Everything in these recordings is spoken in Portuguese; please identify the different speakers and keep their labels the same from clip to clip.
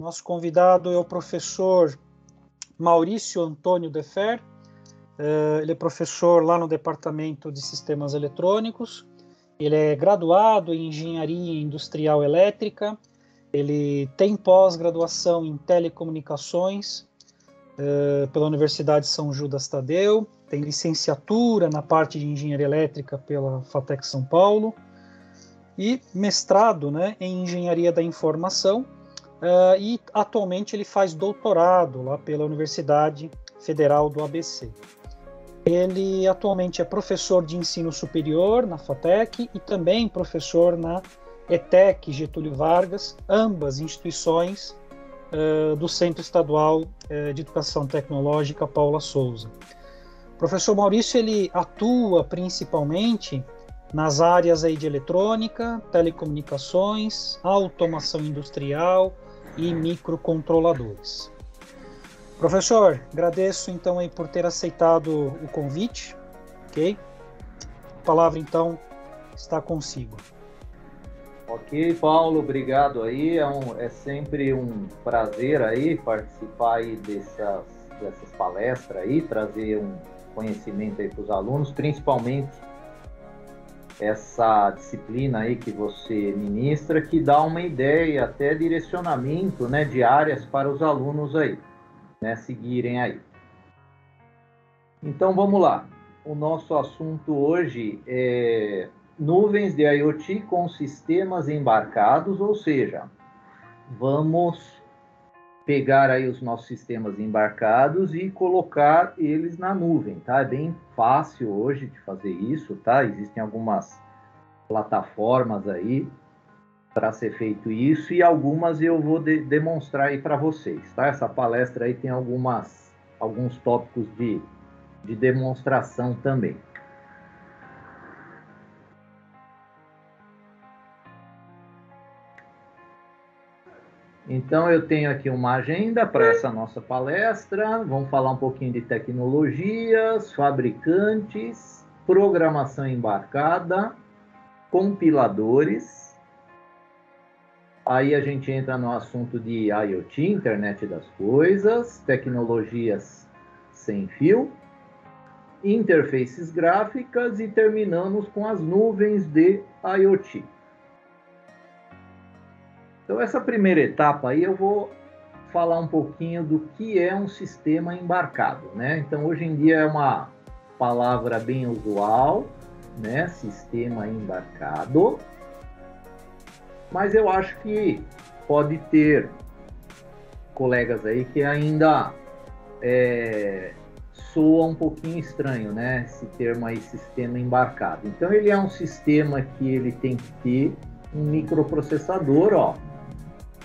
Speaker 1: Nosso convidado é o professor Maurício Antônio Defer. Ele é professor lá no Departamento de Sistemas Eletrônicos. Ele é graduado em Engenharia Industrial Elétrica. Ele tem pós-graduação em Telecomunicações pela Universidade São Judas Tadeu. Tem licenciatura na parte de Engenharia Elétrica pela FATEC São Paulo. E mestrado, né, em Engenharia da Informação. E atualmente ele faz doutorado lá pela Universidade Federal do ABC. Ele atualmente é professor de ensino superior na FATEC e também professor na ETEC Getúlio Vargas, ambas instituições do Centro Estadual de Educação Tecnológica Paula Souza. O professor Maurício ele atua principalmente nas áreas aí de eletrônica, telecomunicações, automação industrial e microcontroladores. Professor, agradeço então aí por ter aceitado o convite, ok? A palavra então está consigo.
Speaker 2: Ok, Paulo, obrigado aí, é sempre um prazer aí participar aí dessas palestras aí, trazer um conhecimento aí para os alunos, principalmente essa disciplina aí que você ministra, que dá uma ideia, até direcionamento, né, de áreas para os alunos aí, né, seguirem aí. Então, vamos lá. O nosso assunto hoje é nuvens de IoT com sistemas embarcados, ou seja, vamos pegar aí os nossos sistemas embarcados e colocar eles na nuvem, tá? É bem fácil hoje de fazer isso, tá? Existem algumas plataformas aí para ser feito isso e algumas eu vou demonstrar aí para vocês, tá? Essa palestra aí tem alguns tópicos de demonstração também. Então, eu tenho aqui uma agenda para essa nossa palestra. Vamos falar um pouquinho de tecnologias, fabricantes, programação embarcada, compiladores. Aí a gente entra no assunto de IoT, Internet das Coisas, tecnologias sem fio, interfaces gráficas e terminamos com as nuvens de IoT. Então, essa primeira etapa aí eu vou falar um pouquinho do que é um sistema embarcado, né? Então, hoje em dia é uma palavra bem usual, né? Sistema embarcado. Mas eu acho que pode ter colegas aí que ainda soa um pouquinho estranho, né? Esse termo aí, sistema embarcado. Então, ele é um sistema que ele tem que ter um microprocessador, ó,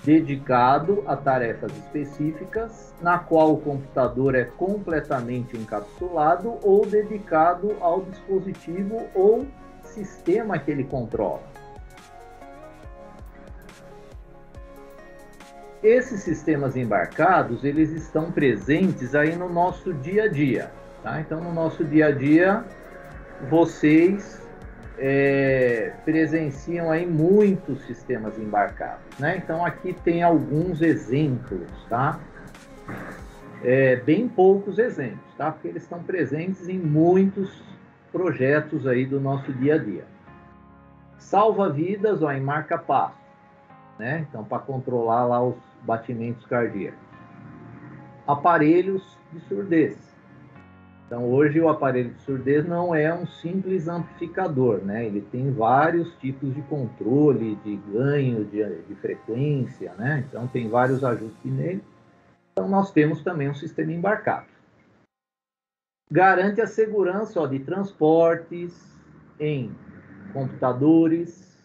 Speaker 2: dedicado a tarefas específicas, na qual o computador é completamente encapsulado ou dedicado ao dispositivo ou sistema que ele controla. Esses sistemas embarcados, eles estão presentes aí no nosso dia a dia, tá? Então, no nosso dia a dia, vocês presenciam aí muitos sistemas embarcados, né? Então, aqui tem alguns exemplos, tá? Bem poucos exemplos, tá? Porque eles estão presentes em muitos projetos aí do nosso dia a dia. Salva-vidas, ó, em marca-passo, né? Então, para controlar lá os batimentos cardíacos. Aparelhos de surdez. Então, hoje o aparelho de surdez não é um simples amplificador, né? Ele tem vários tipos de controle, de ganho de frequência, né? Então, tem vários ajustes nele. Então, nós temos também um sistema embarcado. Garante a segurança, ó, de transportes em computadores,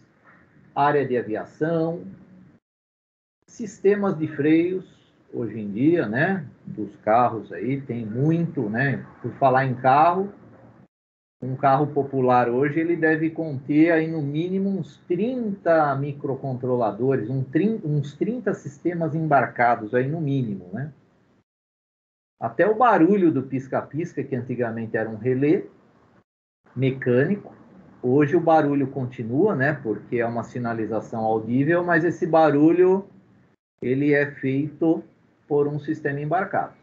Speaker 2: área de aviação, sistemas de freios. Hoje em dia, né, dos carros aí, tem muito, né, por falar em carro, um carro popular hoje, ele deve conter aí no mínimo uns 30 microcontroladores, uns 30 sistemas embarcados aí no mínimo, né. Até o barulho do pisca-pisca, que antigamente era um relé mecânico, hoje o barulho continua, né, porque é uma sinalização audível, mas esse barulho ele é feito por um sistema embarcado.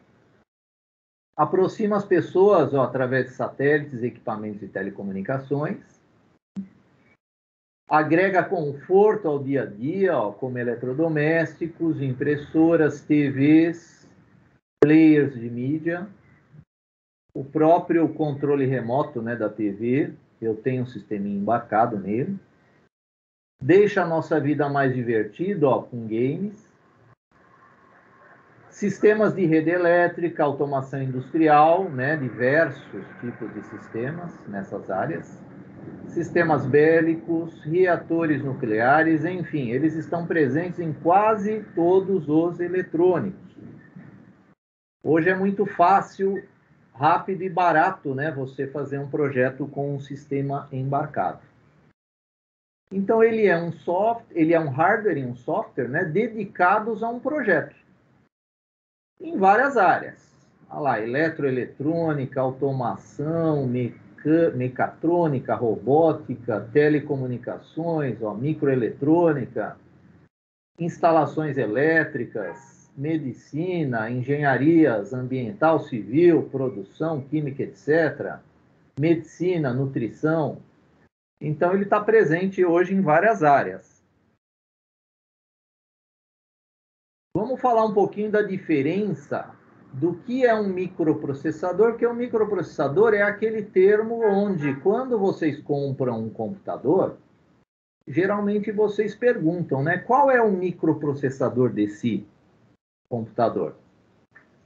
Speaker 2: Aproxima as pessoas através de satélites, equipamentos de telecomunicações, agrega conforto ao dia a dia, como eletrodomésticos, impressoras, TVs, players de mídia, o próprio controle remoto, né, da TV, eu tenho um sistema embarcado nele, deixa a nossa vida mais divertida, com games, sistemas de rede elétrica, automação industrial, né, diversos tipos de sistemas nessas áreas, sistemas bélicos, reatores nucleares, enfim, eles estão presentes em quase todos os eletrônicos. Hoje é muito fácil, rápido e barato, né, você fazer um projeto com um sistema embarcado. Então ele é um software, ele é um hardware e um software, né, dedicados a um projeto em várias áreas. Olha lá, eletroeletrônica, automação, mecatrônica, robótica, telecomunicações, microeletrônica, instalações elétricas, medicina, engenharias ambiental, civil, produção, química, etc., medicina, nutrição. Então, ele está presente hoje em várias áreas. Vamos falar um pouquinho da diferença do que é um microprocessador, que o microprocessador é aquele termo onde, quando vocês compram um computador, geralmente vocês perguntam, né, qual é o microprocessador desse computador?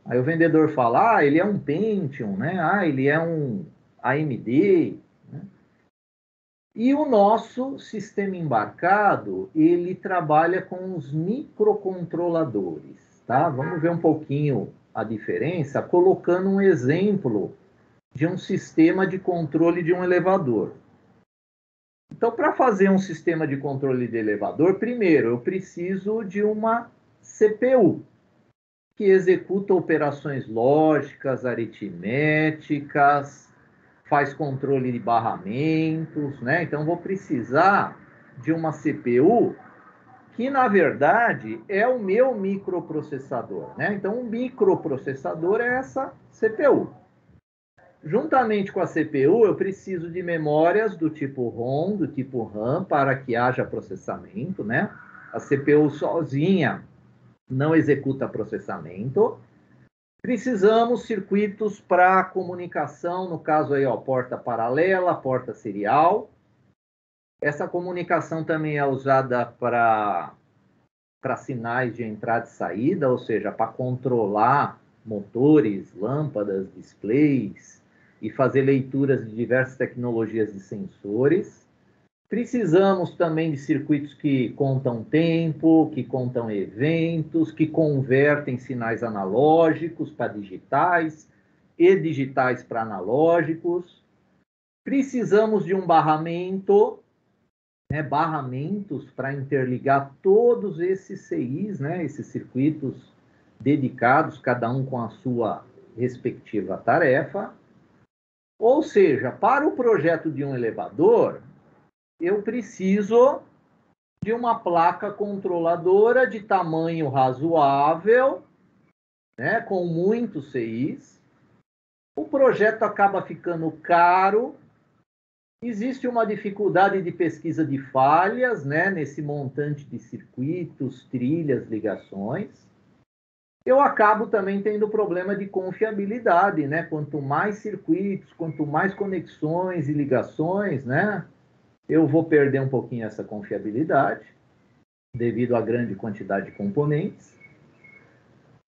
Speaker 2: Aí o vendedor fala, ele é um Pentium, né? Ele é um AMD, né? E o nosso sistema embarcado, ele trabalha com os microcontroladores, tá? Vamos ver um pouquinho a diferença, colocando um exemplo de um sistema de controle de um elevador. Então, para fazer um sistema de controle de elevador, primeiro eu preciso de uma CPU, que executa operações lógicas, aritméticas, faz controle de barramentos, né? Então, vou precisar de uma CPU que, na verdade, é o meu microprocessador, né? Então, um microprocessador é essa CPU. Juntamente com a CPU, eu preciso de memórias do tipo ROM, do tipo RAM, para que haja processamento, né? A CPU sozinha não executa processamento. Precisamos circuitos para comunicação, no caso aí, porta paralela, porta serial. Essa comunicação também é usada para sinais de entrada e saída, ou seja, para controlar motores, lâmpadas, displays e fazer leituras de diversas tecnologias de sensores. Precisamos também de circuitos que contam tempo, que contam eventos, que convertem sinais analógicos para digitais e digitais para analógicos. Precisamos de um barramento, né, barramentos para interligar todos esses CIs, né, esses circuitos dedicados, cada um com a sua respectiva tarefa. Ou seja, para o projeto de um elevador, eu preciso de uma placa controladora de tamanho razoável, né, com muitos CIs. O projeto acaba ficando caro. Existe uma dificuldade de pesquisa de falhas, né, nesse montante de circuitos, trilhas, ligações. Eu acabo também tendo problema de confiabilidade, né? Quanto mais circuitos, quanto mais conexões e ligações, né, eu vou perder um pouquinho essa confiabilidade, devido à grande quantidade de componentes.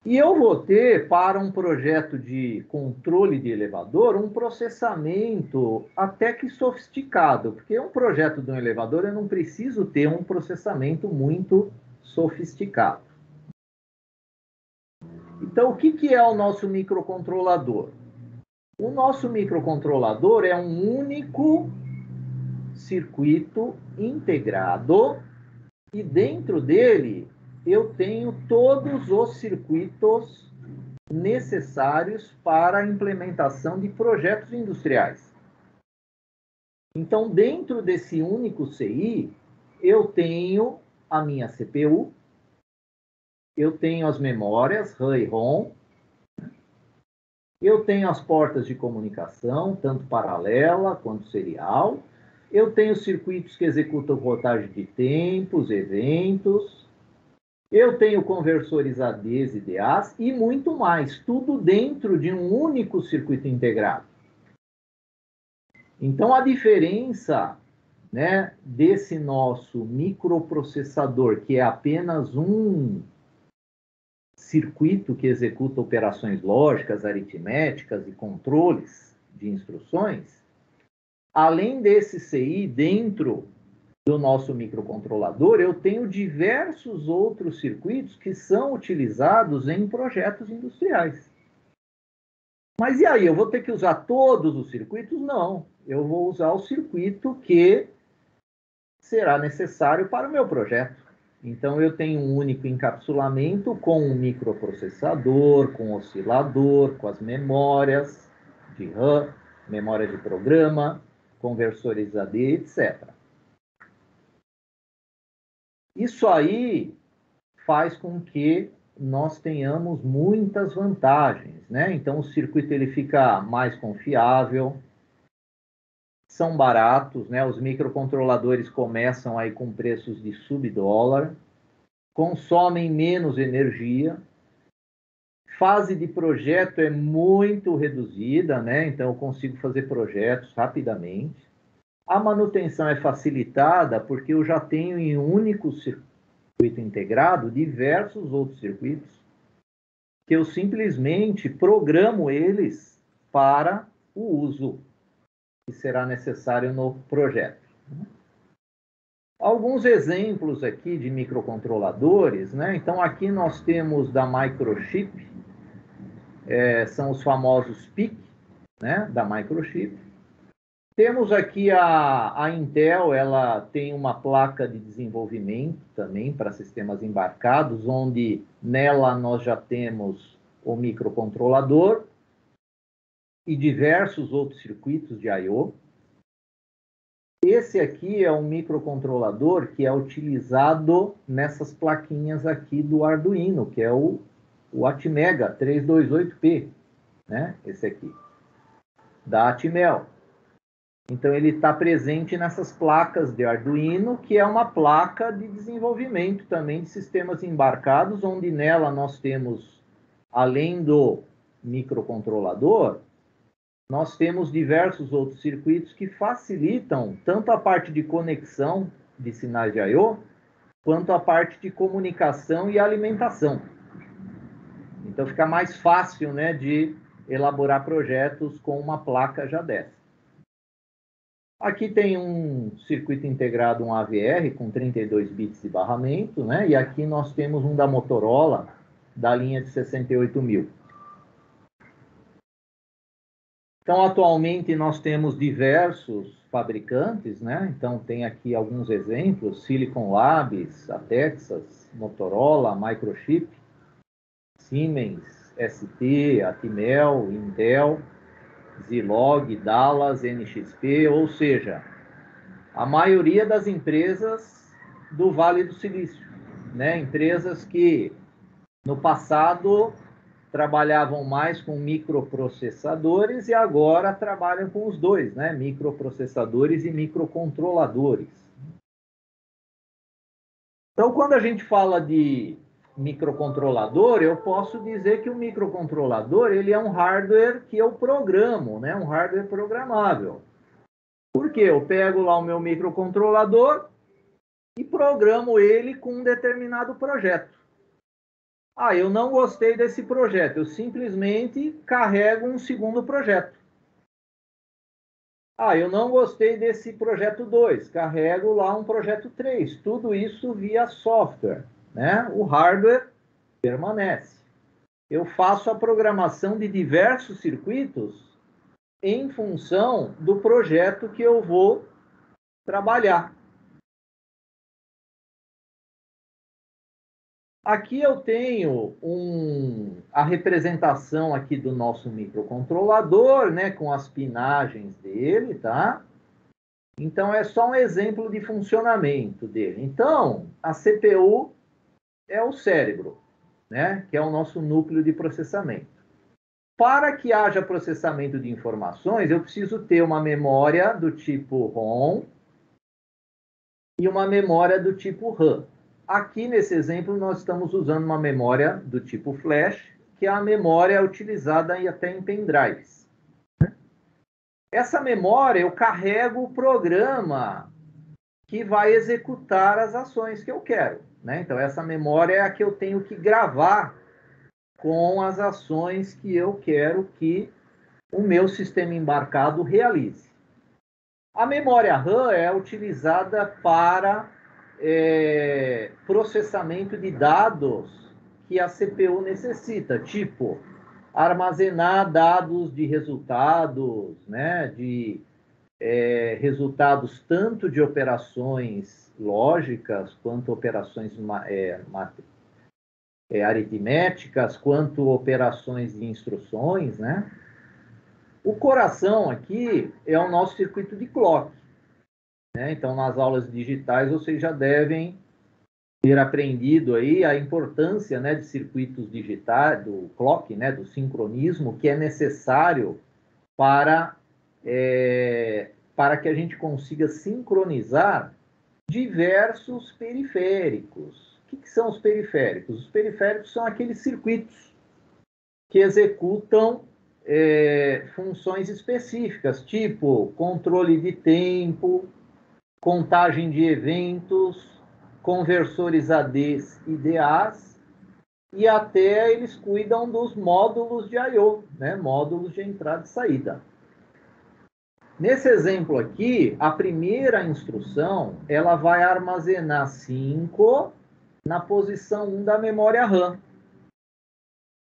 Speaker 2: E eu vou ter, para um projeto de controle de elevador, um processamento até que sofisticado, porque um projeto de um elevador eu não preciso ter um processamento muito sofisticado. Então, o que é o nosso microcontrolador? O nosso microcontrolador é um único circuito integrado e dentro dele eu tenho todos os circuitos necessários para a implementação de projetos industriais. Então, dentro desse único CI, eu tenho a minha CPU, eu tenho as memórias, RAM e ROM, eu tenho as portas de comunicação, tanto paralela quanto serial, eu tenho circuitos que executam rotagem de tempos, eventos, eu tenho conversores ADs e DAs e muito mais, tudo dentro de um único circuito integrado. Então, a diferença, né, desse nosso microprocessador, que é apenas um circuito que executa operações lógicas, aritméticas e controles de instruções, além desse CI dentro do nosso microcontrolador, eu tenho diversos outros circuitos que são utilizados em projetos industriais. Mas e aí, eu vou ter que usar todos os circuitos? Não, eu vou usar o circuito que será necessário para o meu projeto. Então, eu tenho um único encapsulamento com um microprocessador, com oscilador, com as memórias de RAM, memória de programa, conversores AD, etc. Isso aí faz com que nós tenhamos muitas vantagens, né? Então, o circuito ele fica mais confiável, são baratos, né? Os microcontroladores começam aí com preços de sub-dólar, consomem menos energia, fase de projeto é muito reduzida, né? Então, eu consigo fazer projetos rapidamente. A manutenção é facilitada porque eu já tenho em um único circuito integrado diversos outros circuitos que eu simplesmente programo eles para o uso que será necessário no projeto. Alguns exemplos aqui de microcontroladores, né? Então, aqui nós temos da Microchip, são os famosos PIC, né? Da Microchip. Temos aqui a Intel, ela tem uma placa de desenvolvimento também para sistemas embarcados, onde nela nós já temos o microcontrolador e diversos outros circuitos de I/O. Esse aqui é um microcontrolador que é utilizado nessas plaquinhas aqui do Arduino, que é o Atmega 328P, né? Esse aqui, da Atmel. Então, ele está presente nessas placas de Arduino, que é uma placa de desenvolvimento também de sistemas embarcados, onde nela nós temos, além do microcontrolador, nós temos diversos outros circuitos que facilitam tanto a parte de conexão de sinais de I/O, quanto a parte de comunicação e alimentação. Então, fica mais fácil, né, de elaborar projetos com uma placa já dessa. Aqui tem um circuito integrado, um AVR, com 32 bits de barramento, né? E aqui nós temos um da Motorola, da linha de 68.000. Então, atualmente, nós temos diversos fabricantes, né? Então, tem aqui alguns exemplos, Silicon Labs, a Texas, Motorola, Microchip, Siemens, ST, Atmel, Intel, Zilog, Dallas, NXP, ou seja, a maioria das empresas do Vale do Silício, né? Empresas que no passado trabalhavam mais com microprocessadores e agora trabalham com os dois, né? Microprocessadores e microcontroladores. Então, quando a gente fala de microcontrolador, eu posso dizer que o microcontrolador ele é um hardware que eu programo, né? Um hardware programável. Por quê? Eu pego lá o meu microcontrolador e programo ele com um determinado projeto. Ah, eu não gostei desse projeto, eu simplesmente carrego um segundo projeto. Ah, eu não gostei desse projeto 2, carrego lá um projeto 3. Tudo isso via software, né? O hardware permanece. Eu faço a programação de diversos circuitos em função do projeto que eu vou trabalhar. Aqui eu tenho a representação aqui do nosso microcontrolador, né, com as pinagens dele, tá? Então, é só um exemplo de funcionamento dele. Então, a CPU é o cérebro, né, que é o nosso núcleo de processamento. Para que haja processamento de informações, eu preciso ter uma memória do tipo ROM e uma memória do tipo RAM. Aqui, nesse exemplo, nós estamos usando uma memória do tipo flash, que é a memória utilizada até em pendrives. Essa memória, eu carrego o programa que vai executar as ações que eu quero, né? Então, essa memória é a que eu tenho que gravar com as ações que eu quero que o meu sistema embarcado realize. A memória RAM é utilizada para processamento de dados que a CPU necessita, tipo armazenar dados de resultados, né, de resultados tanto de operações lógicas quanto operações aritméticas, quanto operações de instruções, né? O coração aqui é o nosso circuito de clock, né? Então, nas aulas digitais, vocês já devem ter aprendido aí a importância, né, de circuitos digitais, do clock, né, do sincronismo, que é necessário para que a gente consiga sincronizar diversos periféricos. O que são os periféricos? Os periféricos são aqueles circuitos que executam funções específicas, tipo controle de tempo, contagem de eventos, conversores ADs e DAs, e até eles cuidam dos módulos de I/O, né? Módulos de entrada e saída. Nesse exemplo aqui, a primeira instrução, ela vai armazenar 5 na posição 1 da memória RAM.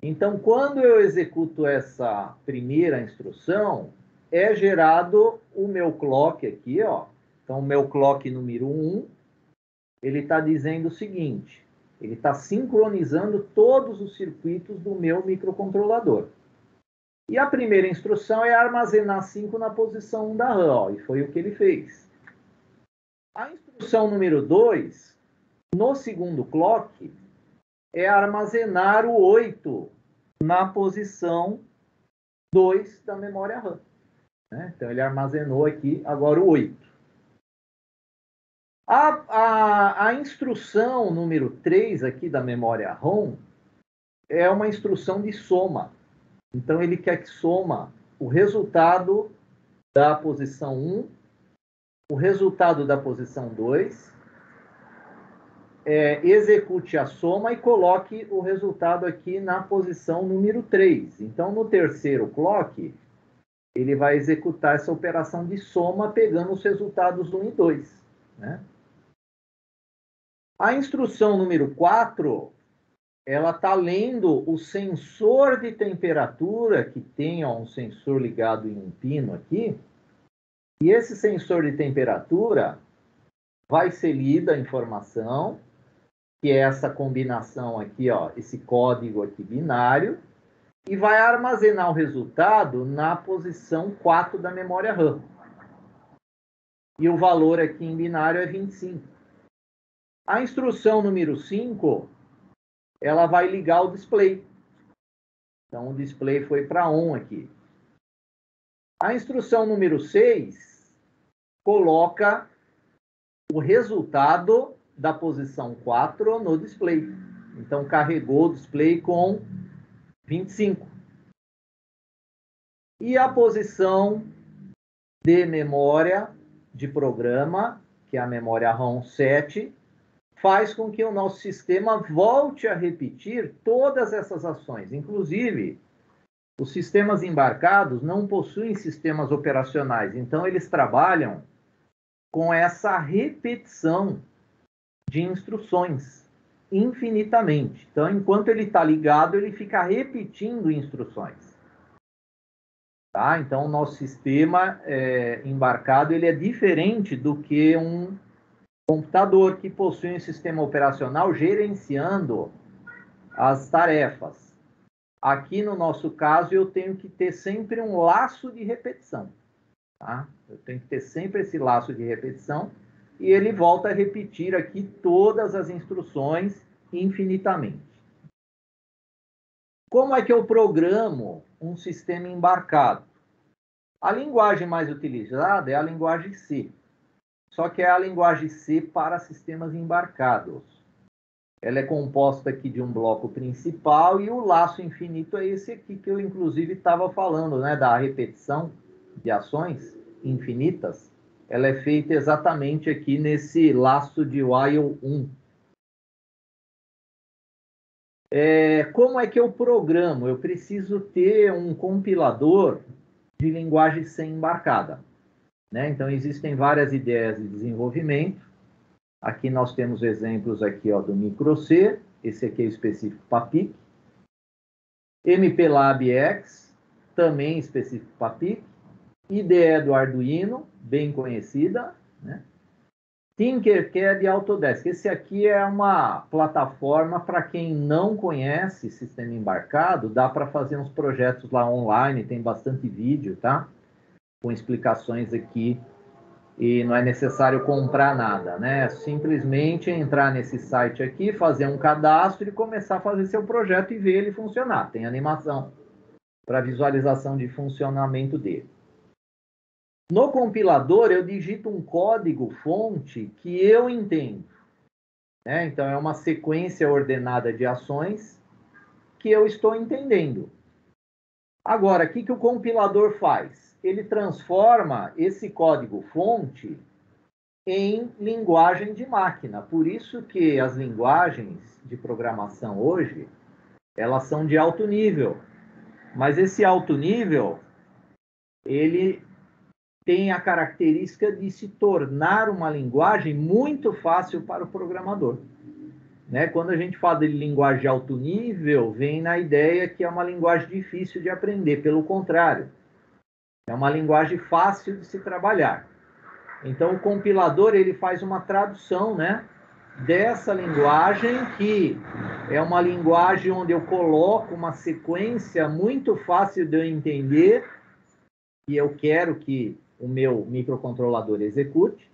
Speaker 2: Então, quando eu executo essa primeira instrução, é gerado o meu clock aqui, ó. Então, o meu clock número 1, ele está dizendo o seguinte, ele está sincronizando todos os circuitos do meu microcontrolador. E a primeira instrução é armazenar 5 na posição 1 da RAM, ó, e foi o que ele fez. A instrução número 2, no segundo clock, é armazenar o 8 na posição 2 da memória RAM. Né? Então, ele armazenou aqui agora o 8. A instrução número 3 aqui da memória ROM é uma instrução de soma. Então, ele quer que soma o resultado da posição 1, o resultado da posição 2, execute a soma e coloque o resultado aqui na posição número 3. Então, no terceiro clock, ele vai executar essa operação de soma pegando os resultados 1 e 2. Né? A instrução número 4, ela está lendo o sensor de temperatura, que tem um sensor ligado em um pino aqui, e esse sensor de temperatura vai ser lida a informação, que é essa combinação aqui, ó, esse código aqui binário, e vai armazenar o resultado na posição 4 da memória RAM. E o valor aqui em binário é 25. A instrução número 5, ela vai ligar o display. Então, o display foi para on aqui. A instrução número 6 coloca o resultado da posição 4 no display. Então, carregou o display com 25. E a posição de memória de programa, que é a memória ROM 7, faz com que o nosso sistema volte a repetir todas essas ações. Inclusive, os sistemas embarcados não possuem sistemas operacionais, então eles trabalham com essa repetição de instruções infinitamente. Então, enquanto ele está ligado, ele fica repetindo instruções. Tá? Então, o nosso sistema embarcado ele é diferente do que um computador que possui um sistema operacional gerenciando as tarefas. Aqui, no nosso caso, eu tenho que ter sempre um laço de repetição. Tá? Eu tenho que ter sempre esse laço de repetição e ele volta a repetir aqui todas as instruções infinitamente. Como é que eu programo um sistema embarcado? A linguagem mais utilizada é a linguagem C. Só que é a linguagem C para sistemas embarcados. Ela é composta aqui de um bloco principal e o laço infinito é esse aqui que eu, inclusive, estava falando, né, da repetição de ações infinitas. Ela é feita exatamente aqui nesse laço de while 1. Como é que eu programo? Eu preciso ter um compilador de linguagem C embarcada, né? Então, existem várias ideias de desenvolvimento. Aqui nós temos exemplos aqui, ó, do microC, esse aqui é específico para PIC. MPLAB X, também específico para PIC. IDE do Arduino, bem conhecida, né? Tinkercad e Autodesk. Esse aqui é uma plataforma para quem não conhece sistema embarcado, dá para fazer uns projetos lá online, tem bastante vídeo, tá? Com explicações aqui. E não é necessário comprar nada, né? É simplesmente entrar nesse site aqui, fazer um cadastro e começar a fazer seu projeto e ver ele funcionar. Tem animação para visualização de funcionamento dele. No compilador, eu digito um código-fonte que eu entendo, né? Então, é uma sequência ordenada de ações que eu estou entendendo. Agora, o que o compilador faz? Ele transforma esse código-fonte em linguagem de máquina. Por isso que as linguagens de programação hoje, elas são de alto nível. Mas esse alto nível, ele tem a característica de se tornar uma linguagem muito fácil para o programador, né? Quando a gente fala de linguagem de alto nível, vem na ideia que é uma linguagem difícil de aprender. Pelo contrário, é uma linguagem fácil de se trabalhar. Então, o compilador ele faz uma tradução, né, dessa linguagem, que é uma linguagem onde eu coloco uma sequência muito fácil de eu entender, e eu quero que o meu microcontrolador execute,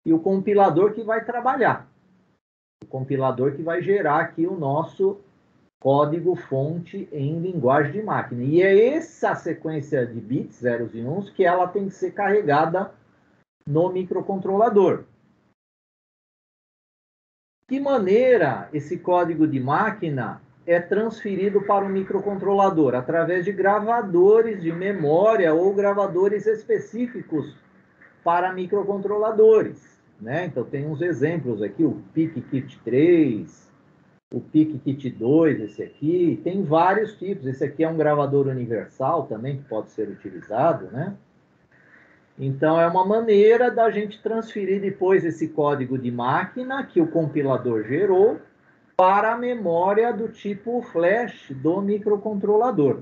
Speaker 2: e o compilador que vai trabalhar. O compilador que vai gerar aqui o nosso código-fonte em linguagem de máquina. E é essa sequência de bits, zeros e uns, que ela tem que ser carregada no microcontrolador. De que maneira esse código de máquina é transferido para o microcontrolador? Através de gravadores de memória ou gravadores específicos para microcontroladores, né? Então, tem uns exemplos aqui, o PIC-Kit 3, o PIC-Kit 2, esse aqui. Tem vários tipos. Esse aqui é um gravador universal também, que pode ser utilizado, né? Então, é uma maneira da gente transferir depois esse código de máquina que o compilador gerou para a memória do tipo flash do microcontrolador.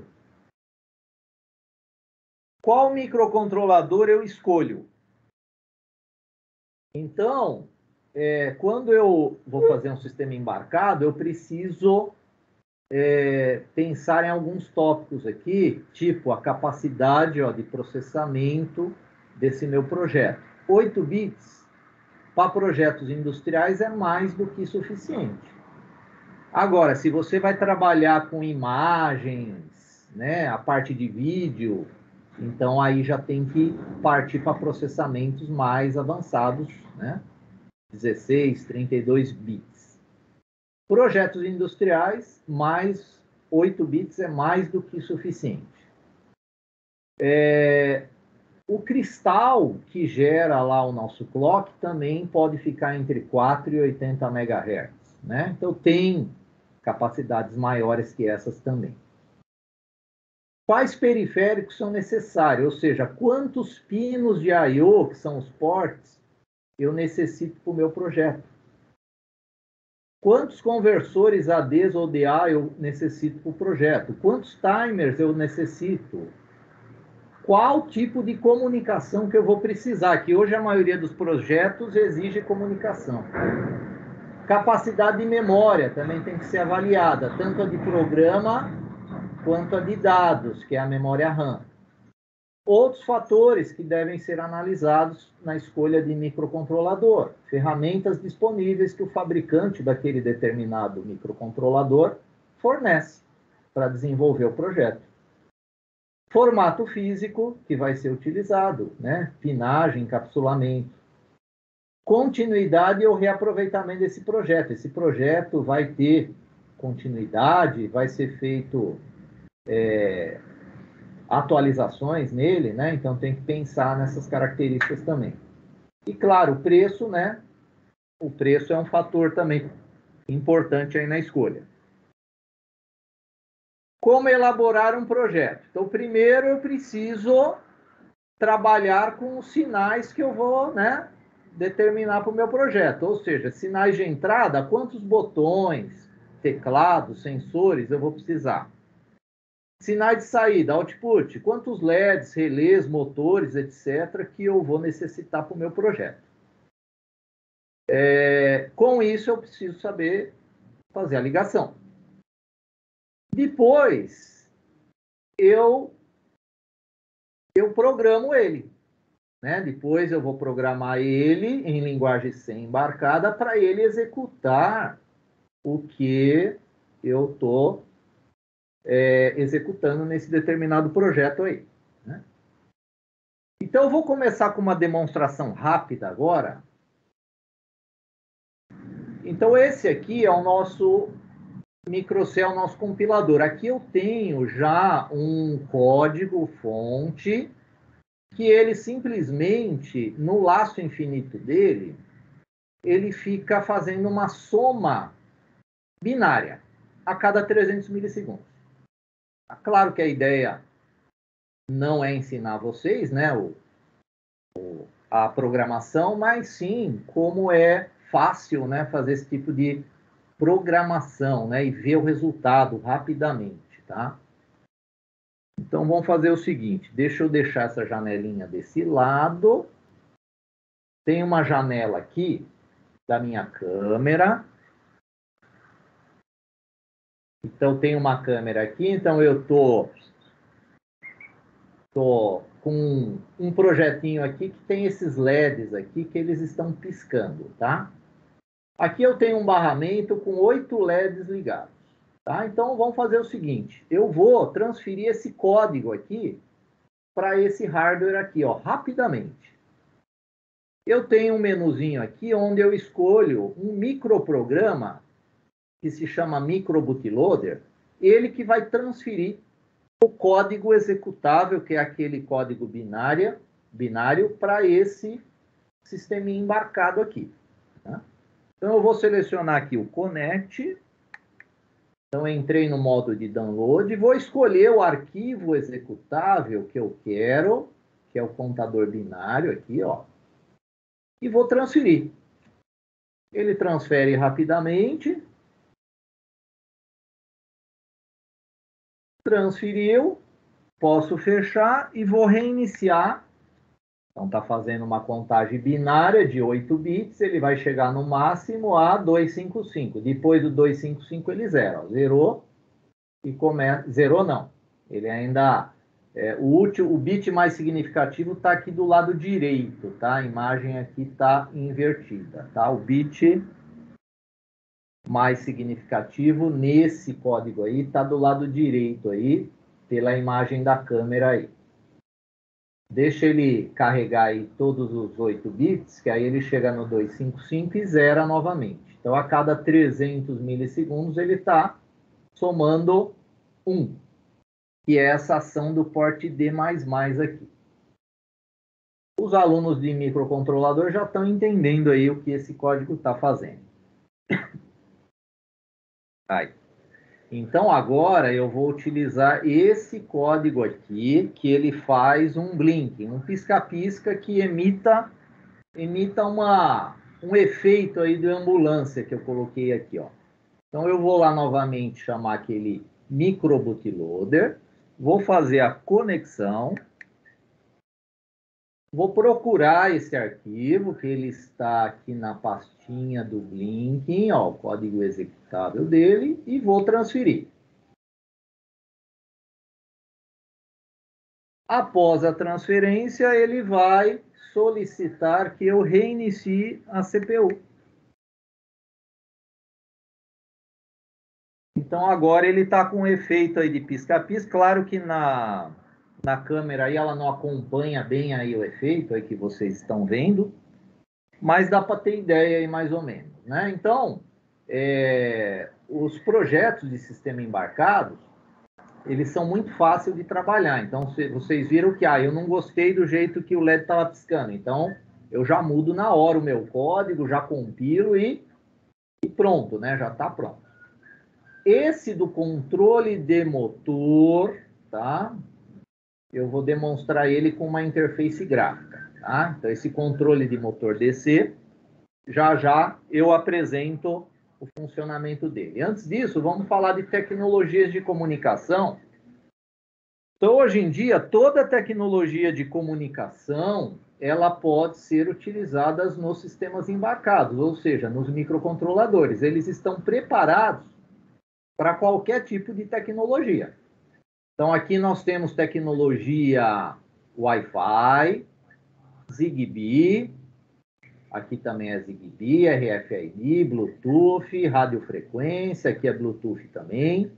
Speaker 2: Qual microcontrolador eu escolho? Então, quando eu vou fazer um sistema embarcado, eu preciso pensar em alguns tópicos aqui, tipo a capacidade, ó, de processamento desse meu projeto. 8 bits para projetos industriais é mais do que suficiente. Agora, se você vai trabalhar com imagens, né, a parte de vídeo, então aí já tem que partir para processamentos mais avançados, né? 16, 32 bits. Projetos industriais, mais 8 bits é mais do que suficiente. O cristal que gera lá o nosso clock também pode ficar entre 4 e 80 MHz, né? Então tem capacidades maiores que essas também. Quais periféricos são necessários? Ou seja, quantos pinos de I/O, que são os ports, eu necessito para o meu projeto? Quantos conversores ADs ou DA eu necessito para o projeto? Quantos timers eu necessito? Qual tipo de comunicação que eu vou precisar? Que hoje a maioria dos projetos exige comunicação. Capacidade de memória também tem que ser avaliada, tanto a de programa quanto a de dados, que é a memória RAM. Outros fatores que devem ser analisados na escolha de microcontrolador. Ferramentas disponíveis que o fabricante daquele determinado microcontrolador fornece. para desenvolver o projeto. Formato físico que vai ser utilizado, né? Pinagem, encapsulamento. Continuidade ou reaproveitamento desse projeto. Esse projeto vai ter continuidade, vai ser feito atualizações nele, né? Então tem que pensar nessas características também. E claro, o preço, né? O preço é um fator também importante aí na escolha. Como elaborar um projeto? Então, primeiro eu preciso trabalhar com os sinais que eu vou, né, determinar para o meu projeto. Ou seja, sinais de entrada, quantos botões, teclados, sensores eu vou precisar. Sinais de saída, output, quantos LEDs, relés, motores, etc., que eu vou necessitar para o meu projeto. Com isso, eu preciso saber fazer a ligação. Depois, eu programo ele. Né? Depois eu vou programar ele em linguagem C embarcada para ele executar o que eu estou executando nesse determinado projeto aí. Né? Então, eu vou começar com uma demonstração rápida agora. Então, esse aqui é o nosso MicroC, o nosso compilador. Aqui eu tenho já um código fonte que ele simplesmente, no laço infinito dele, ele fica fazendo uma soma binária a cada 300 milissegundos. Claro que a ideia não é ensinar vocês, né, a programação, mas sim como é fácil, né, fazer esse tipo de programação, né, e ver o resultado rapidamente, tá? Então, vamos fazer o seguinte, deixa eu deixar essa janelinha desse lado. Tem uma janela aqui da minha câmera. Então, tem uma câmera aqui, então eu tô com um projetinho aqui que tem esses LEDs aqui que eles estão piscando, tá? Aqui eu tenho um barramento com 8 LEDs ligados, tá? Então, vamos fazer o seguinte, eu vou transferir esse código aqui para esse hardware aqui, ó, rapidamente. Eu tenho um menuzinho aqui onde eu escolho um microprograma que se chama MicroBootloader, ele que vai transferir o código executável, que é aquele código binário para esse sisteminha embarcado aqui. Tá? Então, eu vou selecionar aqui o Connect. Então, eu entrei no modo de download. Vou escolher o arquivo executável que eu quero, que é o contador binário aqui, ó. E vou transferir. Ele transfere rapidamente. Transferiu. Posso fechar e vou reiniciar. Então, está fazendo uma contagem binária de 8 bits. Ele vai chegar no máximo a 255. Depois do 255, ele zera. Zerou e começa... Zerou não. Ele ainda... o bit mais significativo está aqui do lado direito, tá? A imagem aqui está invertida, tá? O bit mais significativo nesse código aí está do lado direito aí, pela imagem da câmera aí. Deixa ele carregar aí todos os 8 bits, que aí ele chega no 255 e zera novamente. Então, a cada 300 milissegundos, ele está somando 1, que é essa ação do porte D++ aqui. Os alunos de microcontrolador já estão entendendo aí o que esse código está fazendo. Aí. Então, agora eu vou utilizar esse código aqui, que ele faz um blink, um pisca-pisca que emita um efeito aí de ambulância que eu coloquei aqui, ó. Então, eu vou lá novamente chamar aquele MicroBootloader, vou fazer a conexão, vou procurar esse arquivo, que ele está aqui na pastinha do Blinking, ó, o código executável dele, e vou transferir. Após a transferência, ele vai solicitar que eu reinicie a CPU. Então, agora ele está com um efeito aí de pisca-pisca. Claro que na câmera aí ela não acompanha bem aí o efeito aí que vocês estão vendo, mas dá para ter ideia aí mais ou menos, né? Então, os projetos de sistema embarcado, eles são muito fáceis de trabalhar. Então, vocês viram que eu não gostei do jeito que o LED estava piscando. Então, eu já mudo na hora o meu código, já compilo e pronto, né? Já está pronto. Esse do controle de motor, tá? Eu vou demonstrar ele com uma interface gráfica, tá? Então, esse controle de motor DC, já eu apresento o funcionamento dele. Antes disso, vamos falar de tecnologias de comunicação. Então, hoje em dia, toda tecnologia de comunicação, ela pode ser utilizada nos sistemas embarcados, ou seja, nos microcontroladores. Eles estão preparados para qualquer tipo de tecnologia. Então, aqui nós temos tecnologia Wi-Fi, Zigbee, aqui também é Zigbee, RFID, Bluetooth, radiofrequência, aqui é Bluetooth também.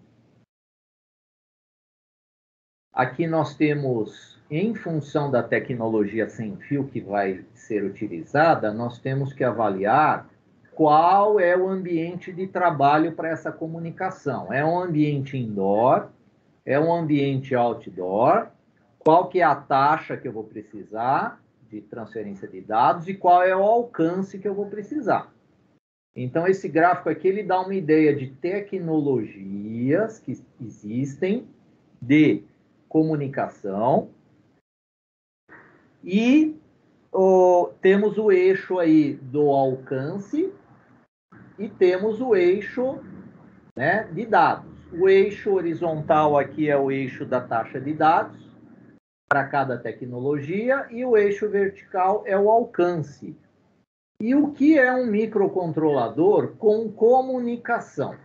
Speaker 2: Aqui nós temos, em função da tecnologia sem fio que vai ser utilizada, nós temos que avaliar qual é o ambiente de trabalho para essa comunicação. É um ambiente indoor? É um ambiente outdoor? Qual que é a taxa que eu vou precisar de transferência de dados e qual é o alcance que eu vou precisar? Então, esse gráfico aqui, ele dá uma ideia de tecnologias que existem de comunicação e temos o eixo aí do alcance e temos o eixo, né, de dados. O eixo horizontal aqui é o eixo da taxa de dados para cada tecnologia e o eixo vertical é o alcance. E o que é um microcontrolador com comunicação?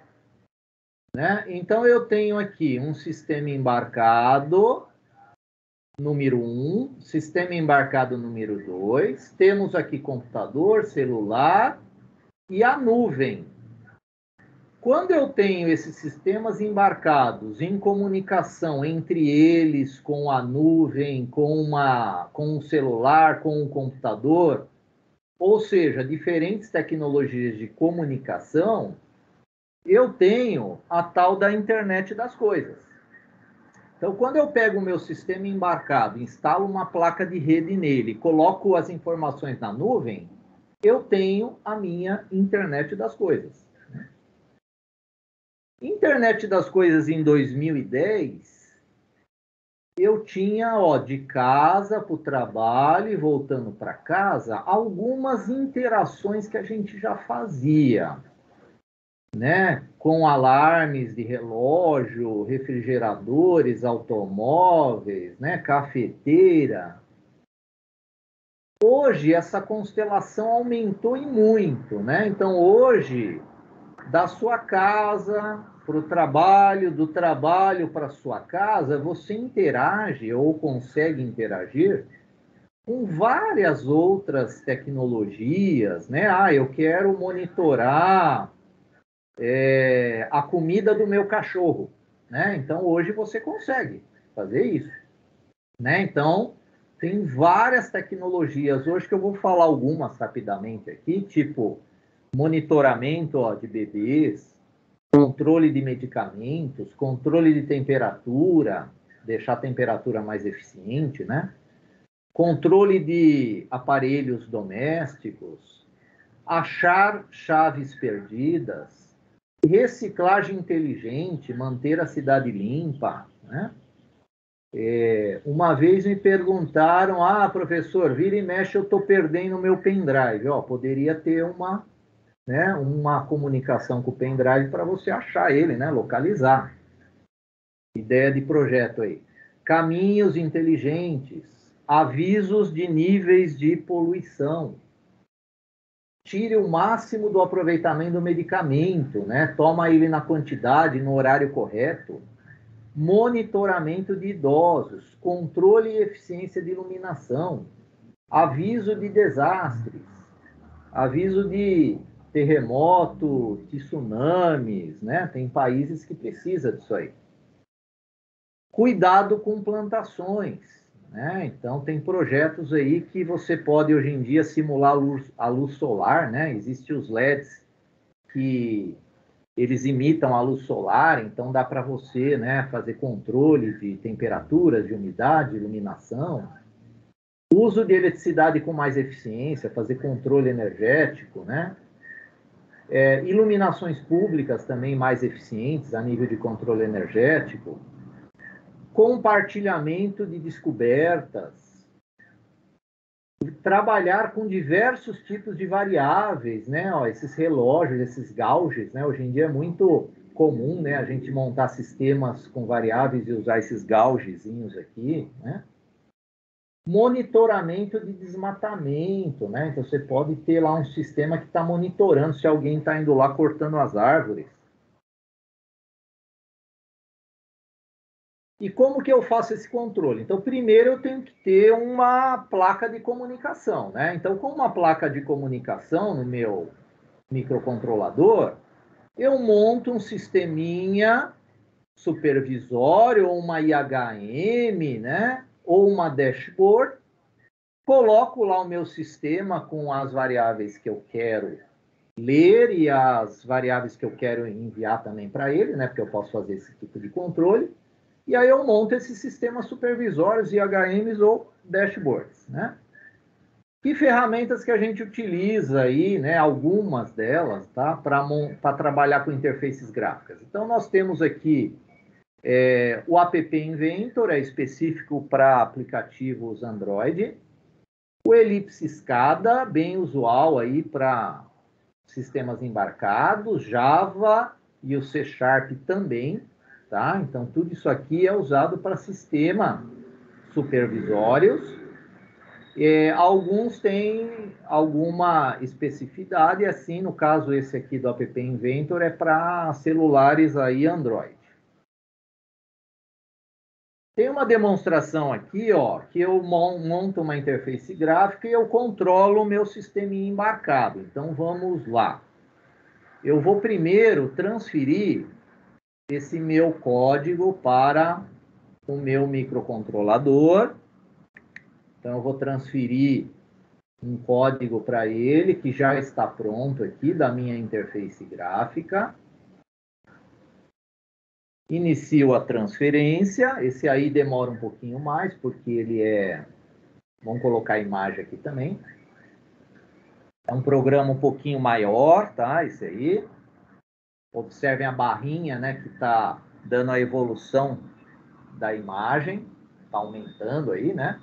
Speaker 2: Né? Então, eu tenho aqui um sistema embarcado número 1, sistema embarcado número 2, temos aqui computador, celular e a nuvem. Quando eu tenho esses sistemas embarcados em comunicação entre eles, com a nuvem, com um celular, com um computador, ou seja, diferentes tecnologias de comunicação, eu tenho a tal da internet das coisas. Então, quando eu pego o meu sistema embarcado, instalo uma placa de rede nele, coloco as informações na nuvem, eu tenho a minha internet das coisas. Internet das coisas em 2010, eu tinha, de casa para o trabalho e voltando para casa, algumas interações que a gente já fazia, né? Com alarmes de relógio, refrigeradores, automóveis, né? Cafeteira. Hoje, essa constelação aumentou e muito, né? Então, hoje, da sua casa para o trabalho, do trabalho para a sua casa, você interage ou consegue interagir com várias outras tecnologias, né? Eu quero monitorar a comida do meu cachorro, né? Então, hoje você consegue fazer isso, né? Então, tem várias tecnologias hoje que eu vou falar algumas rapidamente aqui, tipo monitoramento de bebês, controle de medicamentos, controle de temperatura, deixar a temperatura mais eficiente, né? Controle de aparelhos domésticos, achar chaves perdidas, reciclagem inteligente, manter a cidade limpa, né? Uma vez me perguntaram, professor, vira e mexe, eu estou perdendo o meu pendrive. Poderia ter uma comunicação com o pendrive para você achar ele, né? Localizar. Ideia de projeto aí. Caminhos inteligentes, avisos de níveis de poluição. Tire o máximo do aproveitamento do medicamento, né? Toma ele na quantidade, no horário correto. Monitoramento de idosos, controle e eficiência de iluminação, aviso de desastres, aviso de terremoto, tsunamis, né? Tem países que precisam disso aí. Cuidado com plantações, né? Então, tem projetos aí que você pode, hoje em dia, simular a luz solar, né? Existem os LEDs que eles imitam a luz solar, então dá para você, né, fazer controle de temperaturas, de umidade, iluminação. Uso de eletricidade com mais eficiência, fazer controle energético, né? Iluminações públicas também mais eficientes a nível de controle energético. Compartilhamento de descobertas. Trabalhar com diversos tipos de variáveis, né? Ó, esses relógios, esses gauges, né? Hoje em dia é muito comum, né, a gente montar sistemas com variáveis e usar esses gaugezinhos aqui, né? Monitoramento de desmatamento, né? Então você pode ter lá um sistema que está monitorando se alguém está indo lá cortando as árvores. E como que eu faço esse controle? Então, primeiro eu tenho que ter uma placa de comunicação, né? Então, com uma placa de comunicação no meu microcontrolador, eu monto um sisteminha supervisório, ou uma IHM, né? Ou uma dashboard, coloco lá o meu sistema com as variáveis que eu quero ler e as variáveis que eu quero enviar também para ele, né? Porque eu posso fazer esse tipo de controle. E aí eu monto esses sistemas supervisórios, IHMs ou dashboards, né? Que ferramentas que a gente utiliza aí, né? Algumas delas, tá? Para trabalhar com interfaces gráficas. Então, nós temos aqui o App Inventor, é específico para aplicativos Android. O Ellipse SCADA, bem usual aí para sistemas embarcados. Java e o C# também, tá? Então, tudo isso aqui é usado para sistemas supervisórios. Alguns têm alguma especificidade, assim, no caso esse aqui do App Inventor é para celulares aí Android. Tem uma demonstração aqui, ó, que eu monto uma interface gráfica e eu controlo o meu sisteminha embarcado. Então, vamos lá. Eu vou primeiro transferir esse meu código para o meu microcontrolador. Então, eu vou transferir um código para ele, que já está pronto aqui, da minha interface gráfica. Inicio a transferência. Esse aí demora um pouquinho mais, porque ele é... Vamos colocar a imagem aqui também. É um programa um pouquinho maior, tá? Esse aí. Observem a barrinha, né, que está dando a evolução da imagem. Está aumentando aí, né?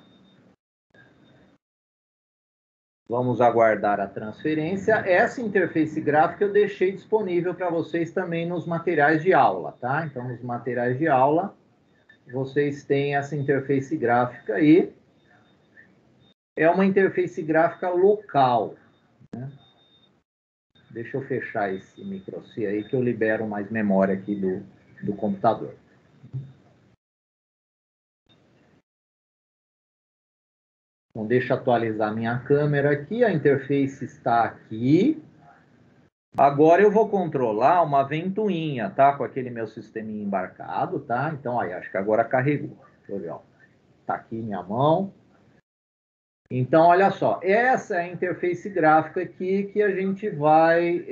Speaker 2: Vamos aguardar a transferência. Essa interface gráfica eu deixei disponível para vocês também nos materiais de aula, tá? Então, nos materiais de aula, vocês têm essa interface gráfica aí. É uma interface gráfica local, né? Deixa eu fechar esse micro C aí, que eu libero mais memória aqui do computador. Então, deixa eu atualizar minha câmera aqui. A interface está aqui. Agora eu vou controlar uma ventoinha, tá? Com aquele meu sisteminha embarcado, tá? Então, aí, acho que agora carregou. Deixa eu ver, ó. Tá aqui minha mão. Então, olha só. Essa é a interface gráfica aqui que a gente vai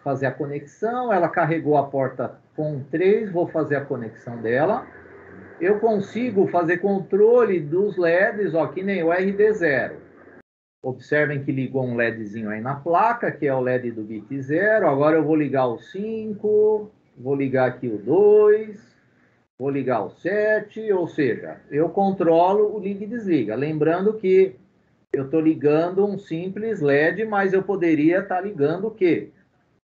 Speaker 2: fazer a conexão. Ela carregou a porta COM3. Vou fazer a conexão dela. Eu consigo fazer controle dos LEDs, ó, que nem o RD0. Observem que ligou um LEDzinho aí na placa, que é o LED do bit 0. Agora eu vou ligar o 5, vou ligar aqui o 2, vou ligar o 7, ou seja, eu controlo o liga e desliga. Lembrando que eu estou ligando um simples LED, mas eu poderia estar ligando o quê?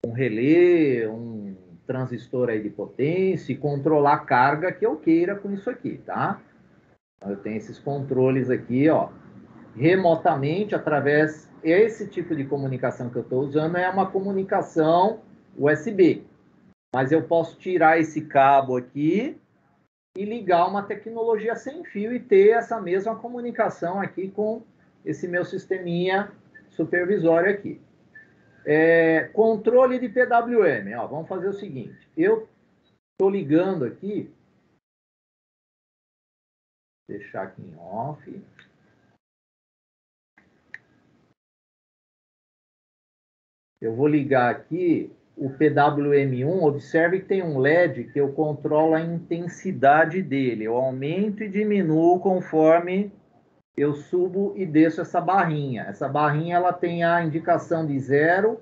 Speaker 2: Um relé, um transistor aí de potência, e controlar a carga que eu queira com isso aqui, tá? Então, eu tenho esses controles aqui, ó, remotamente, através... Esse tipo de comunicação que eu estou usando é uma comunicação USB. Mas eu posso tirar esse cabo aqui e ligar uma tecnologia sem fio e ter essa mesma comunicação aqui com esse meu sisteminha supervisório aqui. Controle de PWM. Ó, vamos fazer o seguinte. Eu estou ligando aqui. Deixar aqui em off. Eu vou ligar aqui o PWM1. Observe que tem um LED que eu controlo a intensidade dele. Eu aumento e diminuo conforme eu subo e desço essa barrinha. Essa barrinha ela tem a indicação de 0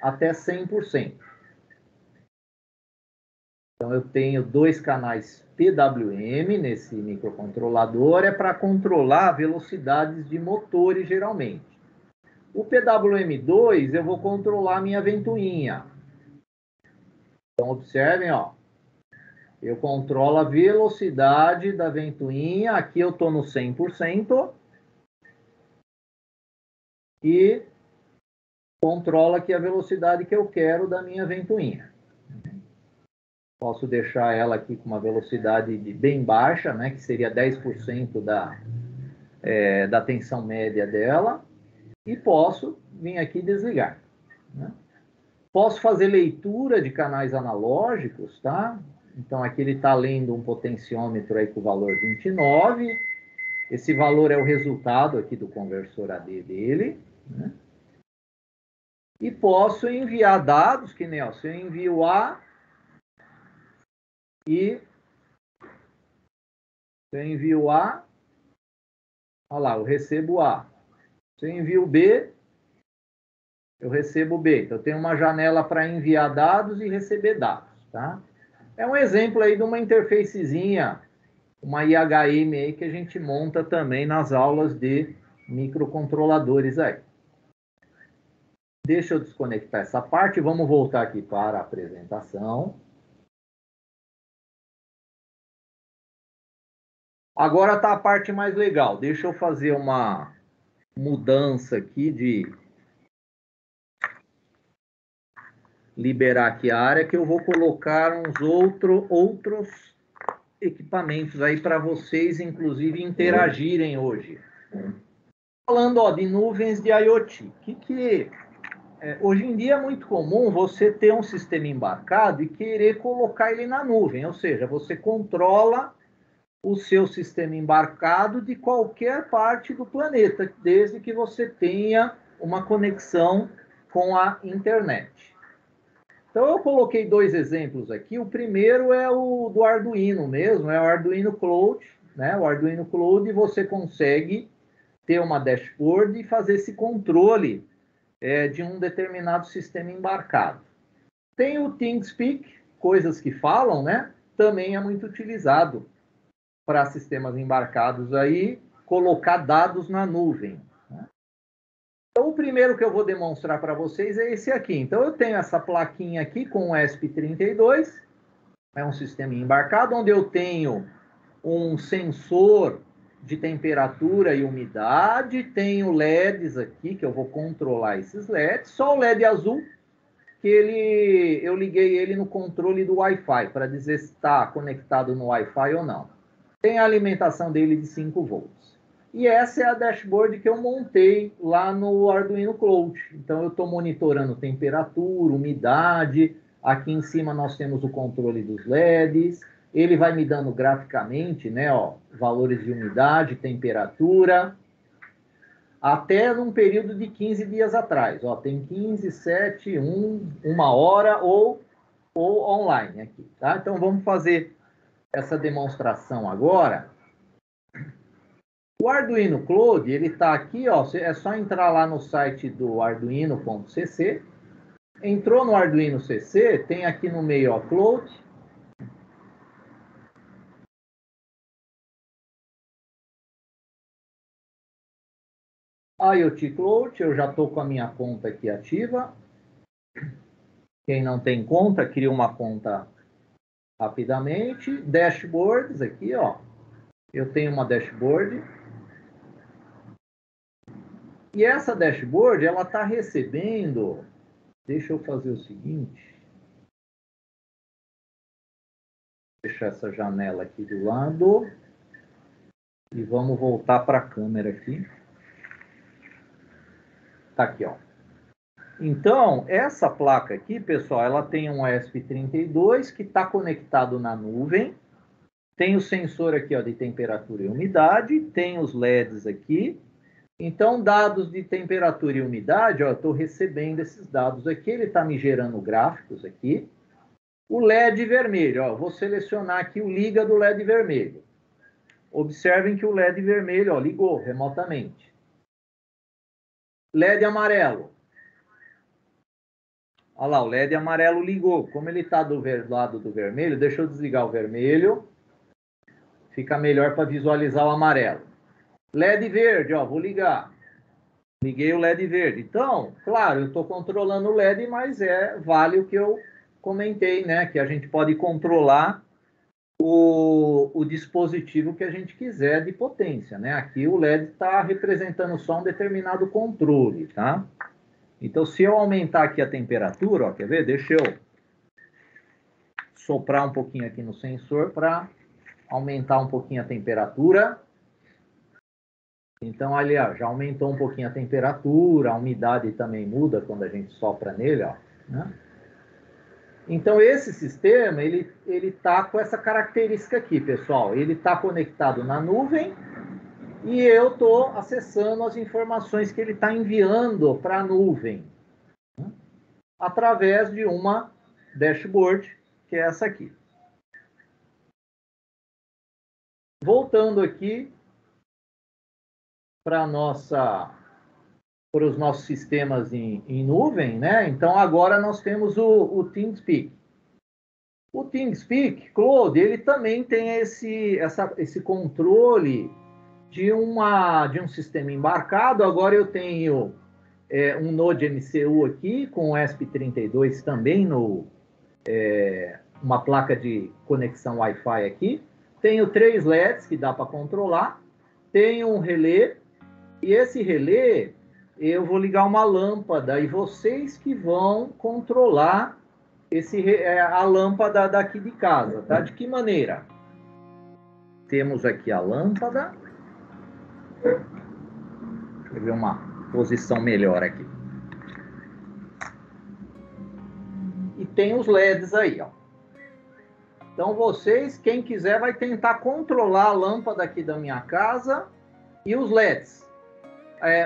Speaker 2: até 100%. Então, eu tenho 2 canais PWM nesse microcontrolador. É para controlar velocidades de motores, geralmente. O PWM2, eu vou controlar a minha ventoinha. Então, observem, ó. Eu controlo a velocidade da ventoinha. Aqui eu estou no 100%. E controla aqui a velocidade que eu quero da minha ventoinha. Posso deixar ela aqui com uma velocidade bem baixa, né, que seria 10% da tensão média dela. E posso vir aqui e desligar. Né? Posso fazer leitura de canais analógicos, tá? Então, aqui ele está lendo um potenciômetro aí com o valor 29. Esse valor é o resultado aqui do conversor AD dele. Né? E posso enviar dados, que nem, ó, se eu envio A e se eu envio A, olha lá, eu recebo A. Se eu envio B, eu recebo B. Então, eu tenho uma janela para enviar dados e receber dados, tá? É um exemplo aí de uma interfacezinha, uma IHM aí que a gente monta também nas aulas de microcontroladores aí. Deixa eu desconectar essa parte. Vamos voltar aqui para a apresentação. Agora está a parte mais legal. Deixa eu fazer uma mudança aqui de liberar aqui a área, que eu vou colocar uns outros equipamentos aí para vocês, inclusive, interagirem hoje. Falando, ó, de nuvens de IoT. Hoje em dia é muito comum você ter um sistema embarcado e querer colocar ele na nuvem, ou seja, você controla o seu sistema embarcado de qualquer parte do planeta, desde que você tenha uma conexão com a internet. Então, eu coloquei 2 exemplos aqui. O primeiro é o do Arduino mesmo, é o Arduino Cloud. Né? O Arduino Cloud, você consegue ter uma dashboard e fazer esse controle de um determinado sistema embarcado. Tem o ThingSpeak, coisas que falam, né? Também é muito utilizado para sistemas embarcados aí, colocar dados na nuvem. Né? Então, o primeiro que eu vou demonstrar para vocês é esse aqui. Então, eu tenho essa plaquinha aqui com o ESP32, é um sistema embarcado, onde eu tenho um sensor de temperatura e umidade, tenho LEDs aqui, que eu vou controlar esses LEDs, só o LED azul, que eu liguei ele no controle do Wi-Fi, para dizer se está conectado no Wi-Fi ou não. Tem a alimentação dele de 5 volts. E essa é a dashboard que eu montei lá no Arduino Cloud. Então, eu estou monitorando temperatura, umidade. Aqui em cima nós temos o controle dos LEDs. Ele vai me dando graficamente, né, ó, valores de umidade, temperatura, até num período de 15 dias atrás. Ó, tem 15, 7, 1 hora ou online aqui. Tá? Então, vamos fazer essa demonstração agora. O Arduino Cloud, ele está aqui, ó, é só entrar lá no site do arduino.cc. Entrou no Arduino CC, tem aqui no meio, ó, Cloud. IoT Cloud, eu já estou com a minha conta aqui ativa. Quem não tem conta, cria uma conta rapidamente. Dashboards aqui, ó. Eu tenho uma dashboard. E essa dashboard, ela está recebendo... Deixa eu fazer o seguinte. Deixar essa janela aqui do lado. E vamos voltar para a câmera aqui. Tá aqui, ó. Então, essa placa aqui, pessoal, ela tem um ESP32 que está conectado na nuvem. Tem o sensor aqui, ó, de temperatura e umidade. Tem os LEDs aqui. Então, dados de temperatura e umidade, ó, eu estou recebendo esses dados aqui. Ele está me gerando gráficos aqui. O LED vermelho, ó, vou selecionar aqui o liga do LED vermelho. Observem que o LED vermelho, ó, ligou remotamente. LED amarelo. Olha lá, o LED amarelo ligou. Como ele está do lado do vermelho, deixa eu desligar o vermelho. Fica melhor para visualizar o amarelo. LED verde, ó, vou ligar. Liguei o LED verde. Então, claro, eu estou controlando o LED, mas vale o que eu comentei, né? Que a gente pode controlar o dispositivo que a gente quiser de potência, né? Aqui o LED está representando só um determinado controle, tá? Então, se eu aumentar aqui a temperatura, ó, quer ver? Deixa eu soprar um pouquinho aqui no sensor para aumentar um pouquinho a temperatura. Então, ali, ó, já aumentou um pouquinho a temperatura, a umidade também muda quando a gente sopra nele, ó, né? Então, esse sistema, ele tá com essa característica aqui, pessoal. Ele está conectado na nuvem e eu estou acessando as informações que ele está enviando para a nuvem, né? Através de uma dashboard, que é essa aqui. Voltando aqui para os nossos sistemas em nuvem, né? Então, agora nós temos o TeamSpeak. O TeamSpeak Cloud, ele também tem esse controle de um sistema embarcado. Agora eu tenho um Node MCU aqui, com o ESP32 também, uma placa de conexão Wi-Fi aqui. Tenho 3 LEDs que dá para controlar. Tenho um relé. E esse relé, eu vou ligar uma lâmpada e vocês que vão controlar a lâmpada daqui de casa, tá? De que maneira? Temos aqui a lâmpada. Deixa eu ver uma posição melhor aqui. E tem os LEDs aí, ó. Então vocês, quem quiser, vai tentar controlar a lâmpada aqui da minha casa e os LEDs.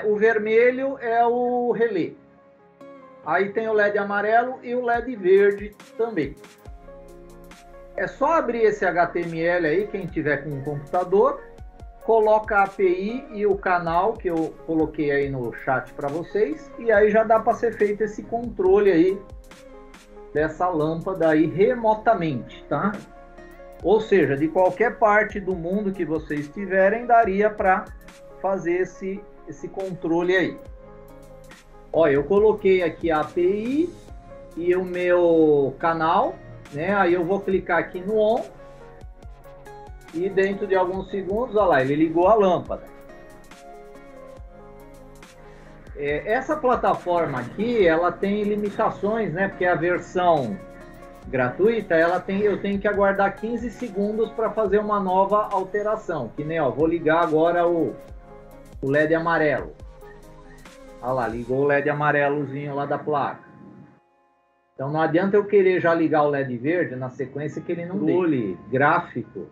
Speaker 2: O vermelho é o relé. Aí tem o LED amarelo e o LED verde também. É só abrir esse HTML aí, quem tiver com um computador, coloca a API e o canal que eu coloquei aí no chat para vocês, e aí já dá para ser feito esse controle aí dessa lâmpada aí remotamente, tá? Ou seja, de qualquer parte do mundo que vocês tiverem, daria para fazer esse controle aí. Ó, eu coloquei aqui a API e o meu canal, né? Aí eu vou clicar aqui no ON e dentro de alguns segundos, olha lá, ele ligou a lâmpada. Essa plataforma aqui, ela tem limitações, né? Porque a versão gratuita, eu tenho que aguardar 15 segundos para fazer uma nova alteração. Que nem, ó, vou ligar agora o LED amarelo. Olha lá, ligou o LED amarelozinho lá da placa. Então não adianta eu querer já ligar o LED verde na sequência que ele não dê controle gráfico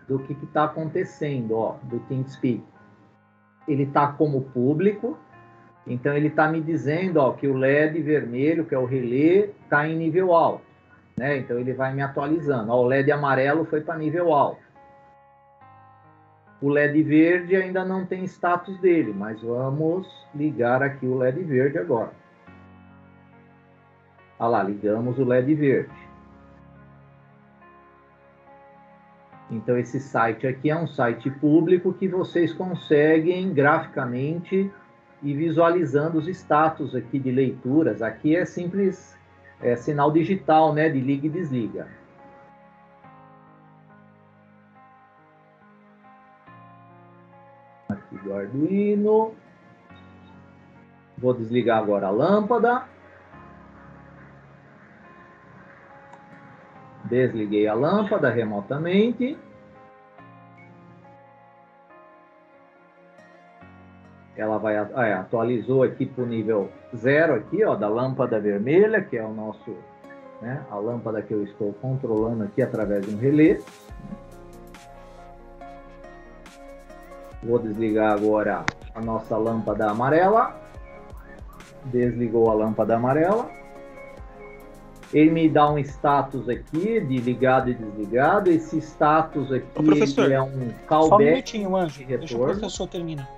Speaker 2: do que está acontecendo, ó, do TeamSpeak. Ele está como público, então ele está me dizendo, ó, que o LED vermelho, que é o relé, está em nível alto, né? Então ele vai me atualizando. Ó, o LED amarelo foi para nível alto. O LED verde ainda não tem status dele, mas vamos ligar aqui o LED verde agora. Olha lá, ligamos o LED verde. Então esse site aqui é um site público que vocês conseguem graficamente ir visualizando os status aqui de leituras. Aqui é simples, sinal digital, né, de liga e desliga. Aqui do Arduino. Vou desligar agora a lâmpada. Desliguei a lâmpada remotamente. ela vai atualizou aqui para o nível 0 aqui, ó, da lâmpada vermelha, que é o nosso, né, a lâmpada que eu estou controlando aqui através de um relé. Vou desligar agora a nossa lâmpada amarela. Desligou a lâmpada amarela. Ele me dá um status aqui de ligado e desligado. Esse status aqui
Speaker 1: professor,
Speaker 2: ele é um callback.
Speaker 1: Só um minutinho, Anjo.
Speaker 2: De retorno.
Speaker 1: Deixa o professor terminar.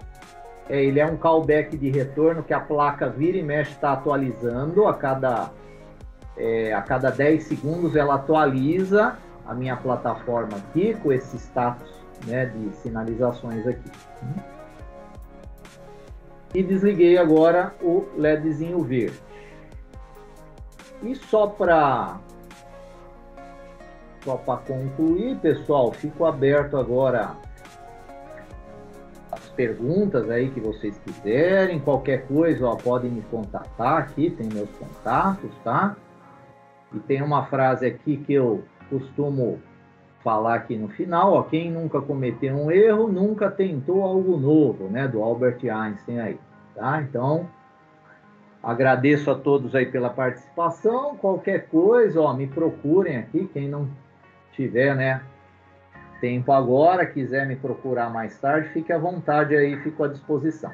Speaker 2: Ele é um callback de retorno que a placa vira e mexe, está atualizando. A cada 10 segundos ela atualiza a minha plataforma aqui com esse status, né, de sinalizações aqui. E desliguei agora o LEDzinho verde. E só para concluir, pessoal, fico aberto agora às perguntas aí que vocês quiserem. Qualquer coisa, ó, podem me contatar aqui, tem meus contatos, tá? E tem uma frase aqui que eu costumo falar aqui no final, ó, quem nunca cometeu um erro, nunca tentou algo novo, né, do Albert Einstein aí, tá? Então, agradeço a todos aí pela participação. Qualquer coisa, ó, me procurem aqui, quem não tiver, né, tempo agora, quiser me procurar mais tarde, fique à vontade aí, fico à disposição.